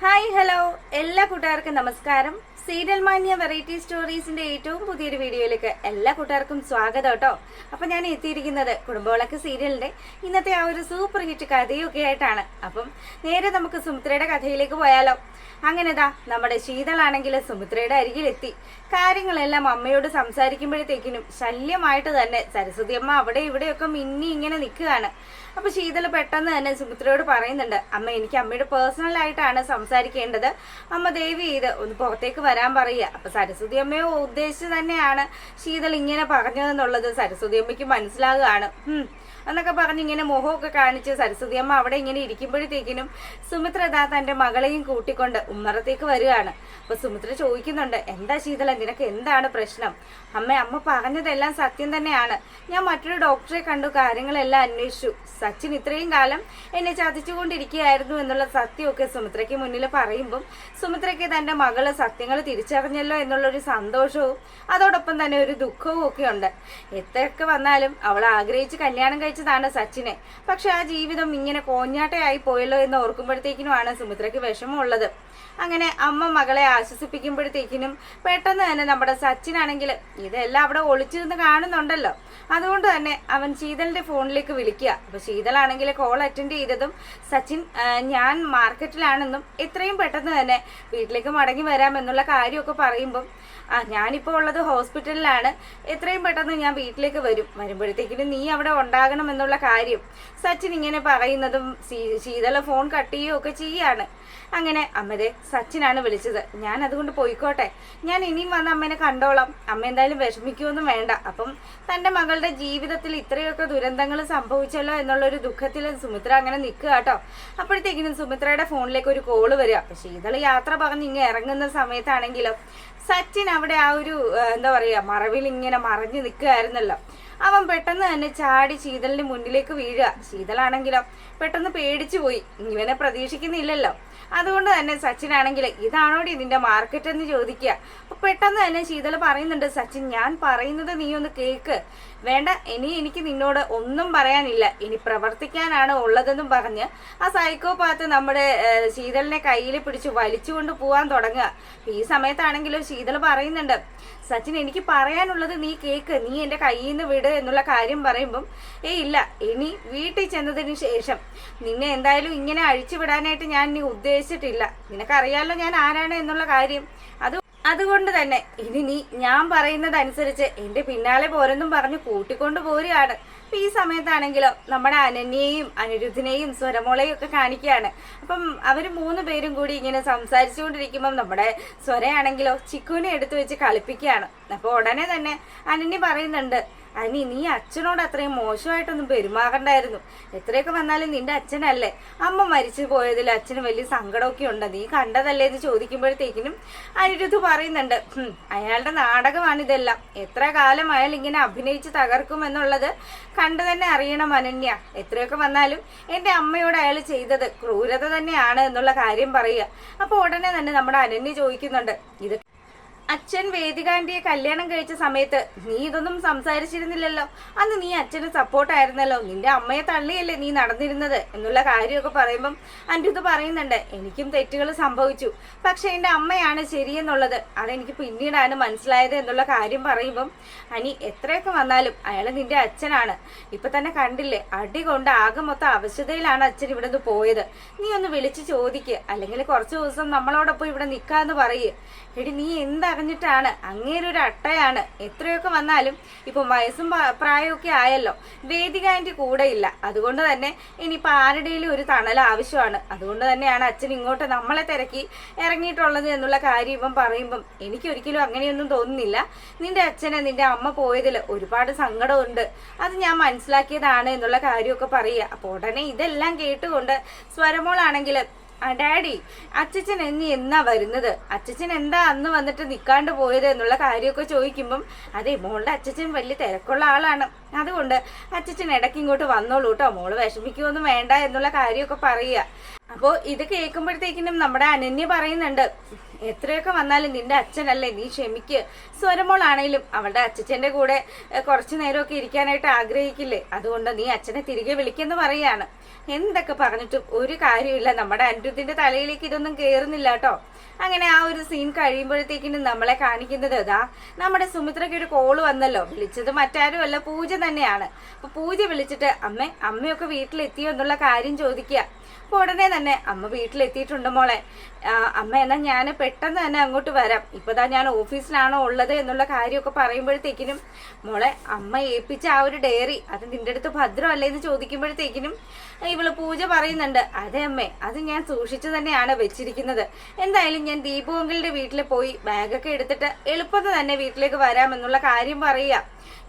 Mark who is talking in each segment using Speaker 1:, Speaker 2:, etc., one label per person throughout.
Speaker 1: Hi hello എല്ലാ കൂട്ടുകാർക്കും നമസ്കാരം. സീരിയൽ മാന്യ വെറൈറ്റി സ്റ്റോറീസിന്റെ ഏറ്റവും പുതിയൊരു വീഡിയോയിലേക്ക് എല്ലാ കൂട്ടുകാർക്കും സ്വാഗതം കേട്ടോ. അപ്പൊ ഞാൻ എത്തിയിരിക്കുന്നത് കുടുംബവിളക്ക് സീരിയലിന്റെ ഇന്നത്തെ ആ ഒരു സൂപ്പർ ഹിറ്റ് കഥയൊക്കെ ആയിട്ടാണ്. അപ്പം നേരെ നമുക്ക് സുമിത്രയുടെ കഥയിലേക്ക് പോയാലോ. അങ്ങനെതാ നമ്മുടെ ശീതളാണെങ്കിൽ സുമിത്രയുടെ അരികിലെത്തി. കാര്യങ്ങളെല്ലാം അമ്മയോട് സംസാരിക്കുമ്പോഴത്തേക്കിനും ശല്യമായിട്ട് തന്നെ സരസ്വതി അമ്മ അവിടെ ഇവിടെയൊക്കെ മിന്നി ഇങ്ങനെ നിൽക്കുകയാണ്. അപ്പൊ ശീതള പെട്ടെന്ന് തന്നെ സുമിത്രയോട് പറയുന്നുണ്ട്, അമ്മ എനിക്ക് അമ്മയുടെ പേഴ്സണൽ ആയിട്ടാണ് സംസാരിക്കേണ്ടത്, അമ്മ ദയവ് ചെയ്ത് ഒന്ന് പുറത്തേക്ക് വരാൻ പറയുക. അപ്പൊ സരസ്വതി അമ്മയെ ഉദ്ദേശിച്ച് തന്നെയാണ് ശീതൾ ഇങ്ങനെ പറഞ്ഞതെന്നുള്ളത് സരസ്വതി അമ്മയ്ക്ക് മനസ്സിലാകുകയാണ്. എന്നൊക്കെ പറഞ്ഞ് ഇങ്ങനെ മുഖമൊക്കെ കാണിച്ച് സരസ്വതി അമ്മ അവിടെ ഇങ്ങനെ ഇരിക്കുമ്പോഴത്തേക്കിനും സുമിത്ര ദാ തന്റെ മകളെയും കൂട്ടിക്കൊണ്ട് ഉമ്മറത്തേക്ക് വരികയാണ്. അപ്പൊ സുമിത്ര ചോദിക്കുന്നുണ്ട്, എന്താ ശീതള, നിനക്ക് എന്താണ് പ്രശ്നം? അമ്മ പറഞ്ഞതെല്ലാം സത്യം തന്നെയാണ്. ഞാൻ മറ്റൊരു ഡോക്ടറെ കണ്ടു, കാര്യങ്ങളെല്ലാം അന്വേഷിച്ചു. സച്ചിൻ ഇത്രയും കാലം എന്നെ ചതിച്ചുകൊണ്ടിരിക്കുകയായിരുന്നു എന്നുള്ള സത്യമൊക്കെ സുമിത്രയ്ക്ക് മുന്നിൽ പറയുമ്പം സുമിത്രയ്ക്ക് തന്റെ മകള് സത്യങ്ങൾ തിരിച്ചറിഞ്ഞല്ലോ എന്നുള്ളൊരു സന്തോഷവും അതോടൊപ്പം തന്നെ ഒരു ദുഃഖവും ഒക്കെ ഉണ്ട്. എത്രയൊക്കെ വന്നാലും അവൾ ആഗ്രഹിച്ച് കല്യാണം കഴിച്ചതാണ് സച്ചിനെ. പക്ഷെ ആ ജീവിതം ഇങ്ങനെ കോഞ്ഞാട്ടയായി പോയല്ലോ എന്ന് ഓർക്കുമ്പോഴത്തേക്കിനുമാണ് സുമിത്രയ്ക്ക് വിഷമമുള്ളത്. അങ്ങനെ അമ്മ മകളെ ആശ്വസിപ്പിക്കുമ്പോഴത്തേക്കിനും പെട്ടെന്ന് തന്നെ നമ്മുടെ സച്ചിനാണെങ്കിൽ ഇതെല്ലാം അവിടെ ഒളിച്ചിരുന്ന് കാണുന്നുണ്ടല്ലോ. അതുകൊണ്ട് തന്നെ അവൻ ശീതളിന്റെ ഫോണിലേക്ക് വിളിക്കുക. അപ്പൊ ശീതളാണെങ്കിൽ കോൾ അറ്റൻഡ് ചെയ്തതും സച്ചിൻ ഞാൻ മാർക്കറ്റിലാണെന്നും എത്രയും പെട്ടെന്ന് തന്നെ വീട്ടിലേക്ക് മടങ്ങി വരാമെന്നുള്ള കാര്യമൊക്കെ പറയുമ്പം ഞാനിപ്പോൾ ഉള്ളത് ഹോസ്പിറ്റലിലാണ്, എത്രയും പെട്ടെന്ന് ഞാൻ വീട്ടിലേക്ക് വരുമ്പോഴത്തേക്കിനും നീ അവിടെ ഉണ്ടാകണം എന്നുള്ള കാര്യം സച്ചിൻ ഇങ്ങനെ പറയുന്നതും ശീതള ഫോൺ കട്ട് ചെയ്യുകയൊക്കെ ചെയ്യാണ്. അങ്ങനെ അമ്മതെ സച്ചിനാണ് വിളിച്ചത്, ഞാൻ അതുകൊണ്ട് പോയിക്കോട്ടെ, ഞാൻ ഇനിയും വന്ന് അമ്മേനെ കണ്ടോളാം, അമ്മ എന്തായാലും വിഷമിക്കുമൊന്നും വേണ്ട. അപ്പം തന്റെ മകളുടെ ജീവിതത്തിൽ ഇത്രയൊക്കെ ദുരന്തങ്ങൾ സംഭവിച്ചല്ലോ എന്നുള്ളൊരു ദുഃഖത്തിൽ സുമിത്ര അങ്ങനെ നിൽക്കുക കേട്ടോ. അപ്പോഴത്തേക്കിനും സുമിത്രയുടെ ഫോണിലേക്ക് ഒരു കോള് വരിക. അപ്പൊ ശീതള യാത്ര പറഞ്ഞ് ഇങ്ങനെ ഇറങ്ങുന്ന സമയത്താണെങ്കിലോ സച്ചിൻ അവിടെ ആ ഒരു എന്താ പറയാ മറവിൽ ഇങ്ങനെ മറഞ്ഞു നിൽക്കുകയായിരുന്നല്ലോ. അവൻ പെട്ടെന്ന് തന്നെ ചാടി ശീതളിന്റെ മുന്നിലേക്ക് വീഴുക. ശീതളാണെങ്കിലോ പെട്ടെന്ന് പേടിച്ചു പോയി, ഇവനെ പ്രതീക്ഷിക്കുന്നില്ലല്ലോ. അതുകൊണ്ട് തന്നെ സച്ചിനാണെങ്കിൽ ഇതാണോടി നിന്റെ മാർക്കറ്റ് എന്ന് ചോദിക്കുക. അപ്പൊ പെട്ടെന്ന് തന്നെ ശീതള പറയുന്നുണ്ട്, സച്ചിൻ ഞാൻ പറയുന്നത് നീ ഒന്ന് കേക്ക്, വേണ്ട ഇനി എനിക്ക് നിന്നോട് ഒന്നും പറയാനില്ല, ഇനി പ്രവർത്തിക്കാനാണ് ഉള്ളതെന്നും പറഞ്ഞ് ആ സൈക്കോപാത്ത് നമ്മുടെ ശീതളിനെ കയ്യിൽ പിടിച്ച് വലിച്ചുകൊണ്ട് പോവാൻ തുടങ്ങുക. ഈ സമയത്താണെങ്കിലും ശീതള പറയുന്നുണ്ട്, സച്ചിൻ എനിക്ക് പറയാനുള്ളത് നീ കേക്ക്, നീ എന്റെ കയ്യിൽ നിന്ന് വിട് എന്നുള്ള കാര്യം പറയുമ്പം ഇല്ല, ഇനി വീട്ടിൽ ചെന്നതിന് ശേഷം നിന്നെ എന്തായാലും ഇങ്ങനെ അഴിച്ചുവിടാനായിട്ട് ഞാൻ നീ ഉദ്ദേശിച്ചിട്ടില്ല, നിനക്കറിയാലോ ഞാൻ ആരാണ് എന്നുള്ള കാര്യം. അതുകൊണ്ട് തന്നെ ഇനി നീ ഞാൻ പറയുന്നത് അനുസരിച്ച് എന്റെ പിന്നാലെ പോരെന്നും പറഞ്ഞ് കൂട്ടിക്കൊണ്ട് പോരുകയാണ്. അപ്പൊ ഈ സമയത്താണെങ്കിലോ നമ്മുടെ അനന്യയെയും അനിരുദ്ധിനെയും സ്വരമോളയും ഒക്കെ കാണിക്കുകയാണ്. അപ്പം അവര് 3 പേരും കൂടി ഇങ്ങനെ സംസാരിച്ചുകൊണ്ടിരിക്കുമ്പം നമ്മുടെ സ്വരയാണെങ്കിലോ ചിക്കുവിനെ എടുത്തു വെച്ച് കളിപ്പിക്കുകയാണ്. അപ്പൊ ഉടനെ തന്നെ അനന്യ പറയുന്നുണ്ട്, അനി നീ അച്ഛനോട് അത്രയും മോശമായിട്ടൊന്നും പെരുമാറണ്ടായിരുന്നു, എത്രയൊക്കെ വന്നാലും നിന്റെ അച്ഛനല്ലേ, അമ്മ മരിച്ചു പോയതിൽ അച്ഛന് വലിയ സങ്കടമൊക്കെ ഉണ്ട്, നീ കണ്ടതല്ലേ എന്ന് ചോദിക്കുമ്പോഴത്തേക്കിനും അനിരുദ്ധ് പറയുന്നുണ്ട്, അയാളുടെ നാടകമാണിതെല്ലാം, എത്ര കാലം അയാൾ ഇങ്ങനെ അഭിനയിച്ച് തകർക്കുമെന്നുള്ളത് കണ്ടു തന്നെ അറിയണം അനന്യ, എത്രയൊക്കെ വന്നാലും എന്റെ അമ്മയോട് അയാൾ ചെയ്തത് ക്രൂരത തന്നെയാണ് എന്നുള്ള കാര്യം പറയുക. അപ്പൊ ഉടനെ തന്നെ നമ്മുടെ അനന്യ ചോദിക്കുന്നുണ്ട്, ഇത് അച്ഛൻ വേദികാന്റിയെ കല്യാണം കഴിച്ച സമയത്ത് നീ ഇതൊന്നും സംസാരിച്ചിരുന്നില്ലല്ലോ, അന്ന് നീ അച്ഛന് സപ്പോർട്ടായിരുന്നല്ലോ, നിന്റെ അമ്മയെ തള്ളിയല്ലേ നീ നടന്നിരുന്നത് എന്നുള്ള കാര്യമൊക്കെ പറയുമ്പം അനിരുദ്ധ് പറയുന്നുണ്ട്, എനിക്കും തെറ്റുകൾ സംഭവിച്ചു, പക്ഷെ എൻ്റെ അമ്മയാണ് ശരിയെന്നുള്ളത് അതെനിക്ക് പിന്നീടാണ് മനസ്സിലായത് എന്നുള്ള കാര്യം പറയുമ്പം അനി എത്രയൊക്കെ വന്നാലും അയാൾ നിന്റെ അച്ഛനാണ്, ഇപ്പൊ തന്നെ കണ്ടില്ലേ അടി കൊണ്ട് ആകെ മൊത്തം അവശതയിലാണ് അച്ഛൻ ഇവിടെ നിന്ന് പോയത്, നീ ഒന്ന് വിളിച്ച് ചോദിക്കുക, അല്ലെങ്കിൽ കുറച്ച് ദിവസം നമ്മളോടൊപ്പം ഇവിടെ നിൽക്കാന്ന് പറയേ. എടി നീ എന്തറിഞ്ഞിട്ടാണ്, അങ്ങേരൊരു അട്ടയാണ്, എത്രയൊക്കെ വന്നാലും ഇപ്പൊ വയസ്സും പ്രായമൊക്കെ ആയല്ലോ, വേദികാന്റി കൂടെ ഇല്ല, അതുകൊണ്ട് തന്നെ ഇനിയിപ്പോൾ ആരുടെയും ഒരു തണൽ ആവശ്യമാണ്, അതുകൊണ്ട് തന്നെയാണ് അച്ഛൻ ഇങ്ങോട്ട് നമ്മളെ തിരക്കി ഇറങ്ങിയിട്ടുള്ളത് എന്നുള്ള കാര്യം ഇപ്പം പറയുമ്പം എനിക്കൊരിക്കലും അങ്ങനെയൊന്നും തോന്നുന്നില്ല, നിന്റെ അച്ഛനെ നിന്റെ അമ്മ പോയതിൽ ഒരുപാട് സങ്കടമുണ്ട്, അത് ഞാൻ മനസ്സിലാക്കിയതാണ് എന്നുള്ള കാര്യമൊക്കെ പറയുക. അപ്പോൾ ഉടനെ ഇതെല്ലാം കേട്ടുകൊണ്ട് സ്വരമോളാണെങ്കിൽ ഡാഡി അച്ഛൻ എന്നാ വരുന്നത്, അച്ഛൻ എന്താ അന്ന് വന്നിട്ട് നിൽക്കാണ്ട് പോയത് എന്നുള്ള കാര്യമൊക്കെ ചോദിക്കുമ്പം അതെ മോളുടെ അച്ഛൻ വലിയ തിരക്കുള്ള ആളാണ്, അതുകൊണ്ട് അച്ഛൻ ഇടയ്ക്ക് ഇങ്ങോട്ട് വന്നോളൂ കേട്ടോ, മോള് വിഷമിക്കുമൊന്നും വേണ്ട എന്നുള്ള കാര്യമൊക്കെ പറയുക. അപ്പോൾ ഇത് കേൾക്കുമ്പോഴത്തേക്കിനും നമ്മുടെ അനന്യ പറയുന്നുണ്ട്, എത്രയൊക്കെ വന്നാലും നിന്റെ അച്ഛനല്ലേ, നീ ക്ഷമിക്ക്. സ്വരമോളാണേലും അവളുടെ അച്ഛൻ്റെ കൂടെ കുറച്ചു നേരമൊക്കെ ഇരിക്കാനായിട്ട് ആഗ്രഹിക്കില്ലേ, അതുകൊണ്ട് നീ അച്ഛനെ തിരികെ വിളിക്കെന്ന് പറയാണ്. എന്തൊക്കെ പറഞ്ഞിട്ടും ഒരു കാര്യമില്ല, നമ്മുടെ അനിരുദ്ധിന്റെ തലയിലേക്ക് ഇതൊന്നും കേറുന്നില്ല കേട്ടോ. അങ്ങനെ ആ ഒരു സീൻ കഴിയുമ്പോഴത്തേക്കിനും നമ്മളെ കാണിക്കുന്നത് ഇതാ നമ്മുടെ സുമിത്രയ്ക്ക് ഒരു കോള് വന്നല്ലോ. വിളിച്ചത് മറ്റാരുമല്ല, പൂജ തന്നെയാണ്. അപ്പൊ പൂജ വിളിച്ചിട്ട് അമ്മയൊക്കെ വീട്ടിലെത്തിയോ എന്നുള്ള കാര്യം ചോദിക്കുക. അപ്പൊ ഉടനെ തന്നെ അമ്മ വീട്ടിലെത്തിയിട്ടുണ്ട് മോളെ. അമ്മ എന്നാ ഞാൻ പെട്ടെന്ന് തന്നെ അങ്ങോട്ട് വരാം, ഇപ്പതാ ഞാൻ ഓഫീസിലാണോ ഉള്ളത് എന്നുള്ള കാര്യമൊക്കെ പറയുമ്പോഴത്തേക്കിനും മോളെ അമ്മ ഏൽപ്പിച്ച ആ ഒരു ഡയറി അത് നിന്റെ അടുത്ത് ഭദ്രമല്ലേ എന്ന് ചോദിക്കുമ്പോഴത്തേക്കിനും ഇവള് പൂജ പറയുന്നുണ്ട്, അതെ അമ്മേ, അത് ഞാൻ സൂക്ഷിച്ചു തന്നെയാണ് വെച്ചിരിക്കുന്നത്. എന്തായാലും ഞാൻ ദീപുവെങ്കിളുടെ വീട്ടിൽ പോയി ബാഗൊക്കെ എടുത്തിട്ട് എളുപ്പത്തിൽ തന്നെ വീട്ടിലേക്ക് വരാമെന്നുള്ള കാര്യം പറയുക.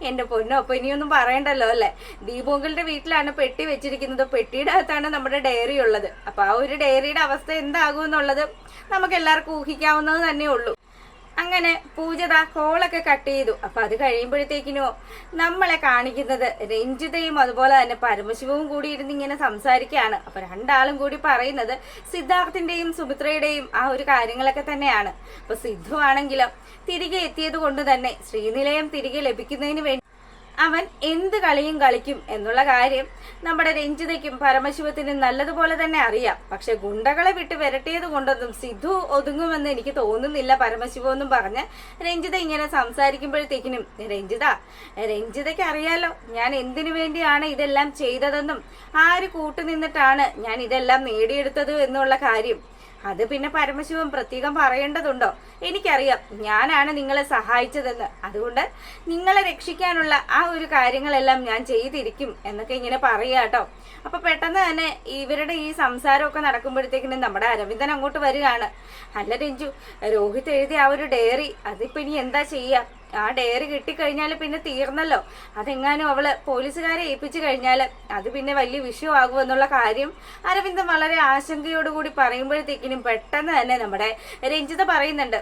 Speaker 1: എന്റെ പൊന്നോ, അപ്പൊ ഇനിയൊന്നും പറയണ്ടല്ലോ അല്ലെ. ദീപുവെങ്കിളുടെ വീട്ടിലാണ് പെട്ടി വെച്ചിരിക്കുന്നത്, പെട്ടിയുടെ അകത്താണ് നമ്മുടെ ഡയറി ഉള്ളത്. അപ്പൊ ആ ഒരു ഡയറിയുടെ അവസ്ഥ എന്താകും എന്നുള്ളത് നമുക്ക് എല്ലാവർക്കും ഊഹിക്കാവുന്നത് തന്നെ ഉള്ളൂ. അങ്ങനെ പൂജത കോളൊക്കെ കട്ട് ചെയ്തു. അപ്പൊ അത് കഴിയുമ്പോഴത്തേക്കിനോ നമ്മളെ കാണിക്കുന്നത് രഞ്ജിതയും അതുപോലെ തന്നെ പരമശിവവും കൂടി ഇരുന്ന് ഇങ്ങനെ സംസാരിക്കുകയാണ്. അപ്പൊ രണ്ടാളും കൂടി പറയുന്നത് സിദ്ധാർത്ഥിന്റെയും സുമിത്രയുടെയും ആ ഒരു കാര്യങ്ങളൊക്കെ തന്നെയാണ്. അപ്പൊ സിദ്ധു ആണെങ്കിലും തിരികെ എത്തിയത് കൊണ്ട് തന്നെ ശ്രീനിലയം തിരികെ ലഭിക്കുന്നതിന് വേണ്ടി അവൻ എന്ത് കളിയും കളിക്കും എന്നുള്ള കാര്യം നമ്മുടെ രഞ്ജിതയ്ക്കും പരമശിവത്തിനും നല്ലതുപോലെ തന്നെ അറിയാം. പക്ഷെ ഗുണ്ടകളെ വിട്ട് വിരട്ടിയത് കൊണ്ടൊന്നും സിദ്ധു ഒതുങ്ങുമെന്ന് എനിക്ക് തോന്നുന്നില്ല പരമശിവം എന്നും പറഞ്ഞ് രഞ്ജിത ഇങ്ങനെ സംസാരിക്കുമ്പോഴത്തേക്കിനും രഞ്ജിതയ്ക്ക് അറിയാലോ ഞാൻ എന്തിനു വേണ്ടിയാണ് ഇതെല്ലാം ചെയ്തതെന്നും ആര് കൂട്ടുനിന്നിട്ടാണ് ഞാൻ ഇതെല്ലാം നേടിയെടുത്തത് എന്നുള്ള കാര്യം. അത് പിന്നെ പരമശിവൻ പ്രത്യേകം പറയേണ്ടതുണ്ടോ? എനിക്കറിയാം ഞാനാണ് നിങ്ങളെ സഹായിച്ചതെന്ന്, അതുകൊണ്ട് നിങ്ങളെ രക്ഷിക്കാനുള്ള ആ ഒരു കാര്യങ്ങളെല്ലാം ഞാൻ ചെയ്തിരിക്കും എന്നൊക്കെ ഇങ്ങനെ പറയുക കേട്ടോ. അപ്പൊ പെട്ടെന്ന് തന്നെ ഇവരുടെ ഈ സംസാരമൊക്കെ നടക്കുമ്പോഴത്തേക്കിനും നമ്മുടെ അരവിന്ദൻ അങ്ങോട്ട് വരികയാണ്. അല്ല രഞ്ജു, രോഹിത് എഴുതിയ ആ ഒരു ഡയറി അതിപ്പോ ഇനി എന്താ ചെയ്യാ? ആ ഡയറി കിട്ടിക്കഴിഞ്ഞാൽ പിന്നെ തീർന്നല്ലോ. അതെങ്ങാനും അവള് പോലീസുകാരെ ഏൽപ്പിച്ചു കഴിഞ്ഞാൽ അത് പിന്നെ വലിയ വിഷയമാകുമെന്നുള്ള കാര്യം അരവിന്ദൻ വളരെ ആശങ്കയോടുകൂടി പറയുമ്പോഴത്തേക്കിനും പെട്ടെന്ന് തന്നെ നമ്മുടെ രഞ്ജിത പറയുന്നുണ്ട്,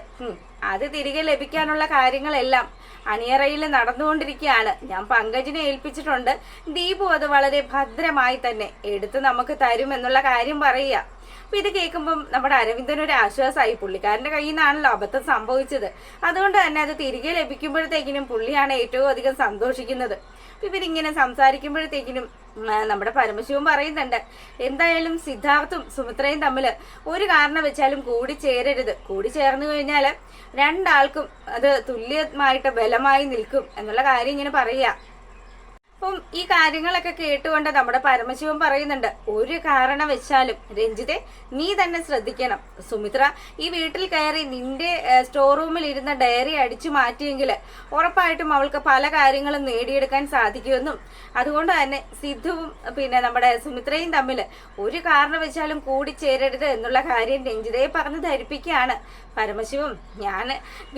Speaker 1: അത് തിരികെ ലഭിക്കാനുള്ള കാര്യങ്ങളെല്ലാം അണിയറയിൽ നടന്നുകൊണ്ടിരിക്കുകയാണ്. ഞാൻ പങ്കജിനെ ഏൽപ്പിച്ചിട്ടുണ്ട്. ദീപു അത് വളരെ ഭദ്രമായി തന്നെ എടുത്ത് നമുക്ക് തരും എന്നുള്ള കാര്യം പറയുക. അപ്പൊ ഇത് കേൾക്കുമ്പം നമ്മുടെ അരവിന്ദൻ ഒരു ആശ്വാസമായി. പുള്ളിക്കാരന്റെ കയ്യിൽ നിന്നാണല്ലോ അബദ്ധം സംഭവിച്ചത്, അതുകൊണ്ട് തന്നെ അത് തിരികെ ലഭിക്കുമ്പോഴത്തേക്കിനും പുള്ളിയാണ് ഏറ്റവും അധികം സന്തോഷിക്കുന്നത്. ഇവരിങ്ങനെ സംസാരിക്കുമ്പോഴത്തേക്കിനും നമ്മുടെ പരമശിവൻ പറയുന്നുണ്ട്, എന്തായാലും സിദ്ധാർത്ഥും സുമിത്രയും തമ്മിൽ ഒരു കാരണം വെച്ചാലും കൂടി ചേരരുത്. കൂടി ചേർന്നു കഴിഞ്ഞാൽ രണ്ടാൾക്കും അത് തുല്യമായിട്ട് ബലമായി നിൽക്കും എന്നുള്ള കാര്യം ഇങ്ങനെ പറയുക. അപ്പം ഈ കാര്യങ്ങളൊക്കെ കേട്ടുകൊണ്ട് നമ്മുടെ പരമശിവൻ പറയുന്നുണ്ട്, ഒരു കാരണം വെച്ചാലും രഞ്ജിത്തെ നീ തന്നെ ശ്രദ്ധിക്കണം. സുമിത്ര ഈ വീട്ടിൽ കയറി നിന്റെ സ്റ്റോർ റൂമിൽ ഇരുന്ന ഡയറി അടിച്ചു മാറ്റിയെങ്കിൽ ഉറപ്പായിട്ടും അവൾക്ക് പല കാര്യങ്ങളും നേടിയെടുക്കാൻ സാധിക്കുമെന്നും അതുകൊണ്ട് തന്നെ സിദ്ധുവും പിന്നെ നമ്മുടെ സുമിത്രയും തമ്മിൽ ഒരു കാരണം വെച്ചാലും കൂടിച്ചേരരുത് എന്നുള്ള കാര്യം രഞ്ജിതയെ പറഞ്ഞ് ധരിപ്പിക്കുകയാണ് പരമശിവം. ഞാൻ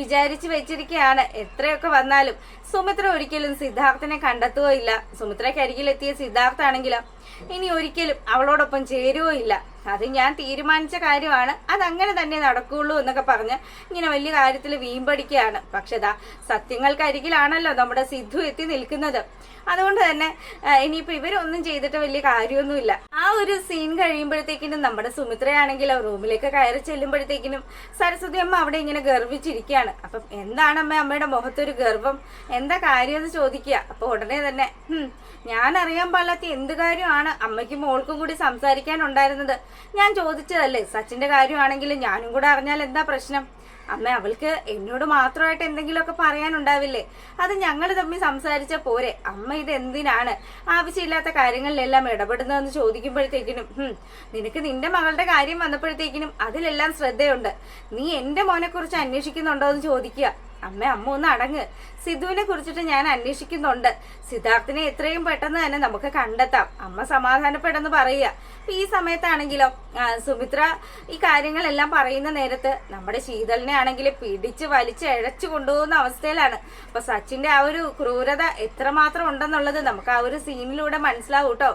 Speaker 1: വിചാരിച്ചു വെച്ചിരിക്കുകയാണ് എത്രയൊക്കെ വന്നാലും സുമിത്ര ഒരിക്കലും സിദ്ധാർത്ഥനെ കണ്ടെത്തുകയില്ല. സുമിത്രയ്ക്കരികിലെത്തിയ സിദ്ധാർത്ഥാണെങ്കിലോ ഇനി ഒരിക്കലും അവളോടൊപ്പം ചേരുകയോ ഇല്ല. അത് ഞാൻ തീരുമാനിച്ച കാര്യമാണ്, അതങ്ങനെ തന്നെ നടക്കുള്ളൂ എന്നൊക്കെ പറഞ്ഞ് ഇങ്ങനെ വലിയ കാര്യത്തിൽ വീമ്പടിക്കുകയാണ്. പക്ഷെ സത്യങ്ങൾക്കരികിലാണല്ലോ നമ്മുടെ സിദ്ധു എത്തി നിൽക്കുന്നത്. അതുകൊണ്ട് തന്നെ ഇനിയിപ്പോ ഇവരൊന്നും ചെയ്തിട്ട് വലിയ കാര്യമൊന്നുമില്ല. ആ ഒരു സീൻ കഴിയുമ്പോഴത്തേക്കിനും നമ്മുടെ സുമിത്രയാണെങ്കിലോ റൂമിലേക്ക് കയറി ചെല്ലുമ്പോഴത്തേക്കിനും സരസ്വതി അമ്മ അവിടെ ഇങ്ങനെ ഗർവിച്ചിരിക്കുകയാണ്. അപ്പം എന്താണ് അമ്മയുടെ മുഖത്തൊരു ഗർവം, എന്താ കാര്യം എന്ന് ചോദിക്കുക. അപ്പൊ ഉടനെ തന്നെ ഞാൻ അറിയാൻ പാടില്ലാത്ത എന്ത് കാര്യമാണ് അമ്മയ്ക്കും മോൾക്കും കൂടി സംസാരിക്കാനുണ്ടായിരുന്നത്? ഞാൻ ചോദിച്ചതല്ലേ, സച്ചിന്റെ കാര്യമാണെങ്കിലും ഞാനും കൂടെ അറിഞ്ഞാൽ എന്താ പ്രശ്നം? അമ്മ അവൾക്ക് എന്നോട് മാത്രമായിട്ട് എന്തെങ്കിലുമൊക്കെ പറയാനുണ്ടാവില്ലേ? അത് ഞങ്ങൾ തമ്മിൽ സംസാരിച്ച പോരെ. അമ്മ ഇത് എന്തിനാണ് ആവശ്യമില്ലാത്ത കാര്യങ്ങളിലെല്ലാം ഇടപെടുന്നതെന്ന് ചോദിക്കുമ്പോഴത്തേക്കിനും നിനക്ക് നിന്റെ മകളുടെ കാര്യം വന്നപ്പോഴത്തേക്കിനും അതിലെല്ലാം ശ്രദ്ധയുണ്ട്. നീ എന്റെ മോനെ കുറിച്ച് അന്വേഷിക്കുന്നുണ്ടോ എന്ന് ചോദിക്കുക. അമ്മ ഒന്ന് അടങ്ങ്. സിദ്ധുവിനെ കുറിച്ചിട്ട് ഞാൻ അന്വേഷിക്കുന്നുണ്ട്. സിദ്ധാർത്ഥിനെ എത്രയും പെട്ടെന്ന് തന്നെ നമുക്ക് കണ്ടെത്താം. അമ്മ സമാധാനപ്പെടുന്നു പറയുക. ഈ സമയത്താണെങ്കിലോ സുമിത്ര ഈ കാര്യങ്ങളെല്ലാം പറയുന്ന നേരത്ത് നമ്മുടെ ശീതളിനെ ആണെങ്കിൽ പിടിച്ച് വലിച്ച് ഇഴച്ചു കൊണ്ടുപോകുന്ന അവസ്ഥയിലാണ്. അപ്പൊ സച്ചിന്റെ ആ ഒരു ക്രൂരത എത്രമാത്രം ഉണ്ടെന്നുള്ളത് നമുക്ക് ആ ഒരു സീനിലൂടെ മനസ്സിലാവും കേട്ടോ.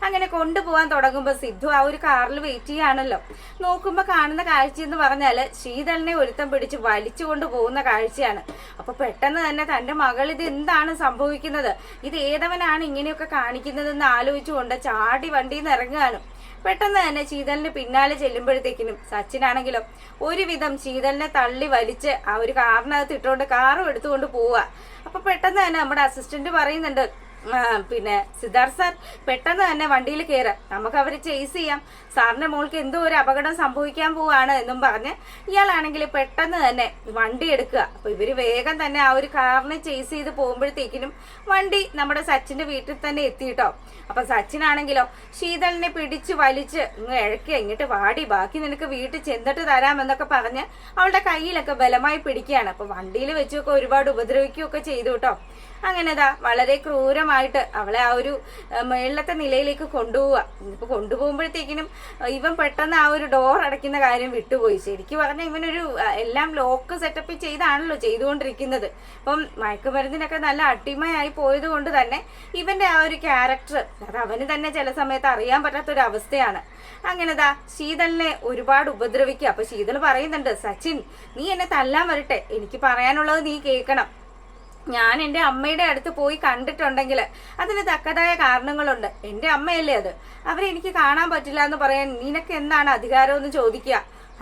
Speaker 1: അങ്ങനെ കൊണ്ടുപോകാൻ തുടങ്ങുമ്പോ സിദ്ധു ആ ഒരു കാറിൽ വെയിറ്റ് ചെയ്യാണല്ലോ. നോക്കുമ്പോ കാണുന്ന കാഴ്ച എന്ന് പറഞ്ഞാല് ശീതളിനെ ഒരുത്തം പിടിച്ച് വലിച്ചു കൊണ്ടുപോകുന്ന കാഴ്ചയാണ്. അപ്പൊ പെട്ടെന്ന് തന്നെ തന്റെ മകൾ ഇത് എന്താണ് സംഭവിക്കുന്നത്, ഇത് ഏതവനാണ് ഇങ്ങനെയൊക്കെ കാണിക്കുന്നതെന്ന് ആലോചിച്ചുകൊണ്ട് ചാടി വണ്ടിയിൽ നിന്ന് ഇറങ്ങുകയാണ്. പെട്ടെന്ന് തന്നെ ശീതളിന് പിന്നാലെ ചെല്ലുമ്പോഴത്തേക്കിനും സച്ചിനാണെങ്കിലോ ഒരുവിധം ശീതളിനെ തള്ളി വലിച്ച് ആ ഒരു കാറിനകത്ത് ഇട്ടുകൊണ്ട് കാറും എടുത്തുകൊണ്ട് പോവുക. അപ്പൊ പെട്ടെന്ന് തന്നെ നമ്മുടെ അസിസ്റ്റന്റ് പറയുന്നുണ്ട്, പിന്നെ സിദ്ധാർത്ഥ് സാർ പെട്ടെന്ന് തന്നെ വണ്ടിയിൽ കയറാം, നമുക്ക് അവരെ ചേസ് ചെയ്യാം, സാറിന്റെ മോൾക്ക് എന്തോ ഒരു അപകടം സംഭവിക്കാൻ പോവാണ് എന്നും പറഞ്ഞ് ഇയാളാണെങ്കിൽ പെട്ടെന്ന് തന്നെ വണ്ടി എടുക്കുക. അപ്പൊ ഇവര് വേഗം തന്നെ ആ ഒരു കാറിനെ ചേസ് ചെയ്ത് പോകുമ്പോഴത്തേക്കിനും വണ്ടി നമ്മുടെ സച്ചിന്റെ വീട്ടിൽ തന്നെ എത്തിയിട്ടോ. അപ്പൊ സച്ചിനാണെങ്കിലോ ശീതളിനെ പിടിച്ച് വലിച്ച് ഇഴക്കി ഇങ്ങോട്ട് വാടി, ബാക്കി നിനക്ക് വീട്ടിൽ ചെന്നിട്ട് തരാമെന്നൊക്കെ പറഞ്ഞ് അവളുടെ കയ്യിലൊക്കെ ബലമായി പിടിക്കുകയാണ്. അപ്പൊ വണ്ടിയിൽ വെച്ചൊക്കെ ഒരുപാട് ഉപദ്രവിക്കുകയൊക്കെ ചെയ്തു കേട്ടോ. അങ്ങനെതാ വളരെ ക്രൂരമായിട്ട് അവളെ ആ ഒരു മേളത്തെ നിലയിലേക്ക് കൊണ്ടുപോവുക. ഇപ്പൊ കൊണ്ടുപോകുമ്പോഴത്തേക്കിനും ഇവൻ പെട്ടെന്ന് ആ ഒരു ഡോർ അടയ്ക്കുന്ന കാര്യം വിട്ടുപോയി. ശരിക്കും പറഞ്ഞാൽ ഇവനൊരു എല്ലാം ലോക്ക് സെറ്റപ്പ് ചെയ്താണല്ലോ ചെയ്തുകൊണ്ടിരിക്കുന്നത്. അപ്പം മയക്കുമരുന്നിനൊക്കെ നല്ല അടിമയായി പോയത് കൊണ്ട് തന്നെ ഇവന്റെ ആ ഒരു ക്യാരക്ടർ അത് അവന് തന്നെ ചില സമയത്ത് അറിയാൻ പറ്റാത്തൊരു അവസ്ഥയാണ്. അങ്ങനെതാ ശീതളിനെ ഒരുപാട് ഉപദ്രവിക്കുക. അപ്പൊ ശീതൾ പറയുന്നുണ്ട്, സച്ചിൻ നീ എന്നെ തല്ലാൻ വരട്ടെ, എനിക്ക് പറയാനുള്ളത് നീ കേൾക്കണം. ഞാൻ എൻ്റെ അമ്മയുടെ അടുത്ത് പോയി കണ്ടിട്ടുണ്ടെങ്കിൽ അതിന് തക്കതായ കാരണങ്ങളുണ്ട്. എൻ്റെ അമ്മയല്ലേ അത്, അവരെനിക്ക് കാണാൻ പറ്റില്ല എന്ന് പറയാൻ നിനക്ക് എന്താണ് അധികാരം എന്ന് ചോദിക്കുക.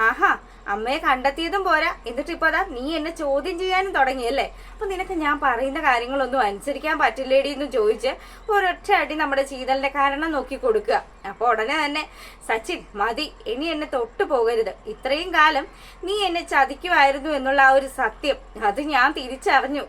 Speaker 1: ആഹാ, അമ്മയെ കണ്ടെത്തിയതും പോരാ, എന്നിട്ട് ഇപ്പൊ അതാ നീ എന്നെ ചോദ്യം ചെയ്യാനും തുടങ്ങിയല്ലേ. അപ്പൊ നിനക്ക് ഞാൻ പറയുന്ന കാര്യങ്ങളൊന്നും അനുസരിക്കാൻ പറ്റില്ലേടി എന്ന് ചോദിച്ച് ഒരൊറ്റ അടി നമ്മുടെ ശീതളിന്റെ കാരണം നോക്കി കൊടുക്കുക. അപ്പൊ ഉടനെ തന്നെ സച്ചിൻ മതി, ഇനി എന്നെ തൊട്ടു പോകരുത്, ഇത്രയും കാലം നീ എന്നെ ചതിക്കുമായിരുന്നു എന്നുള്ള ആ ഒരു സത്യം അത് ഞാൻ തിരിച്ചറിഞ്ഞു.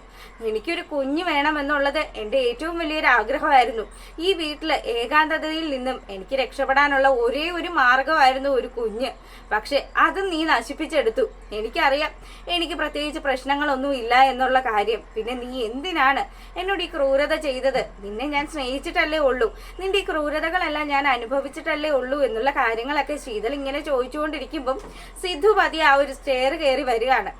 Speaker 1: എനിക്കൊരു കുഞ്ഞ് വേണമെന്നുള്ളത് എൻ്റെ ഏറ്റവും വലിയൊരു ആഗ്രഹമായിരുന്നു. ഈ വീട്ടില് ഏകാന്തതയിൽ നിന്നും എനിക്ക് രക്ഷപ്പെടാനുള്ള ഒരേ ഒരു മാർഗമായിരുന്നു ഒരു കുഞ്ഞ്. പക്ഷെ അതും നീ നശിപ്പിച്ചെടുത്തു. എനിക്കറിയാം എനിക്ക് പ്രത്യേകിച്ച് പ്രശ്നങ്ങളൊന്നും ഇല്ല എന്നുള്ള കാര്യം. പിന്നെ നീ എന്തിനാണ് എന്നോട് ഈ ക്രൂരത ചെയ്തത്? നിന്നെ ഞാൻ സ്നേഹിച്ചിട്ടല്ലേ ഉള്ളൂ, നിന്റെ ഈ ക്രൂരതകളെല്ലാം ഞാൻ അനുഭവിച്ചിട്ടല്ലേ ഉള്ളൂ എന്നുള്ള കാര്യങ്ങളൊക്കെ ശീതൾ ഇങ്ങനെ ചോദിച്ചുകൊണ്ടിരിക്കുമ്പം സിദ്ധു പതി ആ ഒരു സ്റ്റെയർ കയറി വരികയാണ്.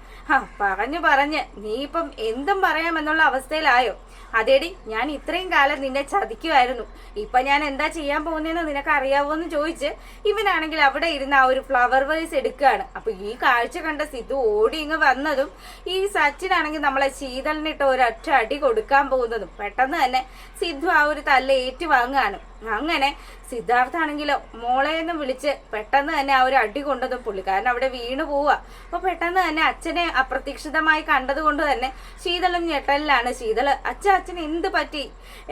Speaker 1: പറഞ്ഞ് നീ ഇപ്പം എന്തും പറയാമെന്നുള്ള അവസ്ഥയിലായോ? അതേടി, ഞാൻ ഇത്രയും കാലം നിന്നെ ചതിക്കുമായിരുന്നു, ഇപ്പൊ ഞാൻ എന്താ ചെയ്യാൻ പോകുന്നതെന്ന് നിനക്ക് അറിയാവോ എന്ന് ചോദിച്ച് ഇവനാണെങ്കിൽ അവിടെ ഇരുന്ന് ആ ഒരു ഫ്ലവർ വൈസ് എടുക്കുകയാണ്. അപ്പൊ ഈ കാഴ്ച കണ്ട സിദ്ധു ഓടി ഇങ്ങ് വന്നതും ഈ സച്ചിനാണെങ്കിൽ നമ്മളെ ശീതളിനിട്ട് ഒരൊറ്റ അടി കൊടുക്കാൻ പോകുന്നതും പെട്ടെന്ന് തന്നെ സിദ്ധു ആ ഒരു തല്ല ഏറ്റുവാങ്ങുകയാണ്. അങ്ങനെ സിദ്ധാർത്ഥാണെങ്കിലോ മോളെന്ന് വിളിച്ച് പെട്ടെന്ന് തന്നെ ആ ഒരു അടി കൊണ്ടതും പുള്ളിക്കാരൻ അവിടെ വീണു പോവുക. അപ്പൊ പെട്ടെന്ന് തന്നെ അച്ഛനെ അപ്രതീക്ഷിതമായി കണ്ടത് കൊണ്ട് തന്നെ ശീതളും ഞെട്ടലിലാണ്. ശീതള് അച്ഛന് എന്ത് പറ്റി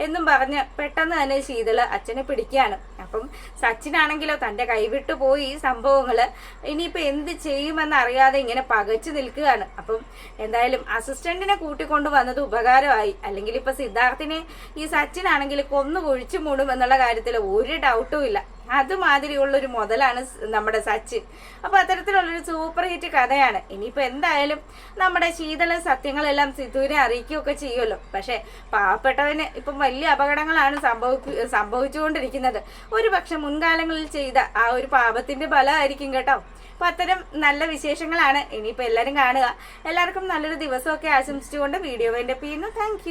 Speaker 1: എന്നും പറഞ്ഞ് പെട്ടെന്ന് തന്നെ ശീതള് അച്ഛനെ പിടിക്കുകയാണ്. അപ്പം സച്ചിനാണെങ്കിലോ തന്റെ കൈവിട്ടു പോയി ഈ സംഭവങ്ങള് ഇനിയിപ്പൊ എന്ത് ചെയ്യുമെന്ന് അറിയാതെ ഇങ്ങനെ പകച്ചു നിൽക്കുകയാണ്. അപ്പം എന്തായാലും അസിസ്റ്റന്റിനെ കൂട്ടിക്കൊണ്ടു വന്നത് ഉപകാരമായി, അല്ലെങ്കിൽ ഇപ്പൊ സിദ്ധാർത്ഥിനെ ഈ സച്ചിനാണെങ്കിൽ കൊന്നു കുഴിച്ചു മൂടും എന്നുള്ള കാര്യത്തിൽ ഒരു ഡൗട്ടും ഇല്ല. അതുമാതിരിയുള്ളൊരു മുതലാണ് നമ്മുടെ സച്ചിൻ. അപ്പൊ അത്തരത്തിലുള്ളൊരു സൂപ്പർ ഹിറ്റ് കഥയാണ്. ഇനിയിപ്പോ എന്തായാലും നമ്മുടെ ശീതള സത്യങ്ങളെല്ലാം സിദ്ധുവിനെ അറിയിക്കുകയൊക്കെ ചെയ്യുമല്ലോ. പക്ഷെ പാവപ്പെട്ടവന് ഇപ്പം വലിയ അപകടങ്ങളാണ് സംഭവിച്ചുകൊണ്ടിരിക്കുന്നത്. ഒരു പക്ഷെ മുൻകാലങ്ങളിൽ ചെയ്ത ആ ഒരു പാപത്തിന്റെ ഫലമായിരിക്കും കേട്ടോ. അപ്പൊ അത്തരം നല്ല വിശേഷങ്ങളാണ്. ഇനിയിപ്പോ എല്ലാവരും കാണുക. എല്ലാവർക്കും നല്ലൊരു ദിവസമൊക്കെ ആശംസിച്ചുകൊണ്ട് വീഡിയോ വേണ്ടി ചെയ്യുന്നു. താങ്ക്